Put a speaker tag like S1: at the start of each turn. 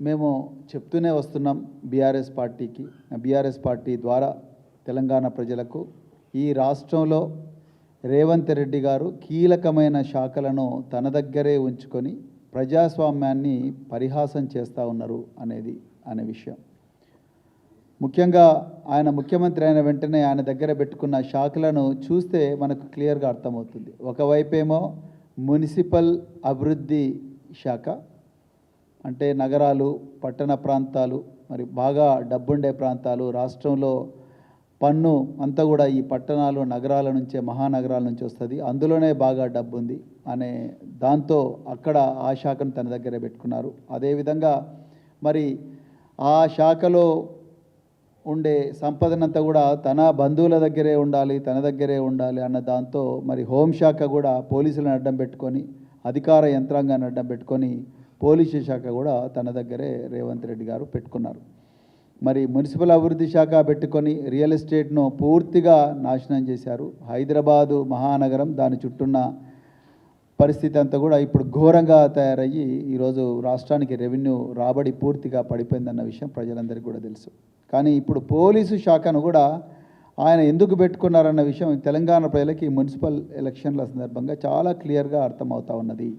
S1: మేము చెప్తూనే వస్తున్నాం బీఆర్ఎస్ పార్టీ ద్వారా తెలంగాణ ప్రజలకు ఈ రాష్ట్రంలో రేవంత్ రెడ్డి గారు కీలకమైన శాఖలను తన దగ్గరే ఉంచుకొని ప్రజాస్వామ్యాన్ని పరిహాసం చేస్తూ ఉన్నారు అనే విషయం. ముఖ్యంగా ఆయన ముఖ్యమంత్రి అయిన వెంటనే ఆయన దగ్గర పెట్టుకున్న శాఖలను చూస్తే మనకు క్లియర్గా అర్థమవుతుంది. ఒకవైపేమో మున్సిపల్ అభివృద్ధి శాఖ, అంటే నగరాలు, పట్టణ ప్రాంతాలు, మరి బాగా డబ్బుండే ప్రాంతాలు, రాష్ట్రంలో పన్ను అంతా కూడా ఈ పట్టణాలు నగరాల నుంచే, మహానగరాల నుంచి వస్తుంది, అందులోనే బాగా డబ్బు ఉంది అనే దాంతో అక్కడ ఆ శాఖను తన దగ్గరే పెట్టుకున్నారు. అదేవిధంగా మరి ఆ శాఖలో ఉండే సంపదనంతా కూడా తన బంధువుల దగ్గరే ఉండాలి అన్న దాంతో మరి హోంశాఖ కూడా పోలీసులను అడ్డం పెట్టుకొని, అధికార యంత్రాంగాన్ని అడ్డం పెట్టుకొని పోలీసు శాఖ కూడా తన దగ్గరే రేవంత్ రెడ్డి గారు పెట్టుకున్నారు. మరి మున్సిపల్ అభివృద్ధి శాఖ పెట్టుకొని రియల్ ఎస్టేట్ను పూర్తిగా నాశనం చేశారు. హైదరాబాదు మహానగరం, దాని చుట్టూన్న పరిస్థితి అంతా కూడా ఇప్పుడు ఘోరంగా తయారయ్యి ఈరోజు రాష్ట్రానికి రెవెన్యూ రాబడి పూర్తిగా పడిపోయిందన్న విషయం ప్రజలందరికీ కూడా తెలుసు. కానీ ఇప్పుడు పోలీసు శాఖను కూడా ఆయన ఎందుకు పెట్టుకున్నారన్న విషయం తెలంగాణ ప్రజలకి మున్సిపల్ ఎలక్షన్ల సందర్భంగా చాలా క్లియర్గా అర్థమవుతా ఉన్నది.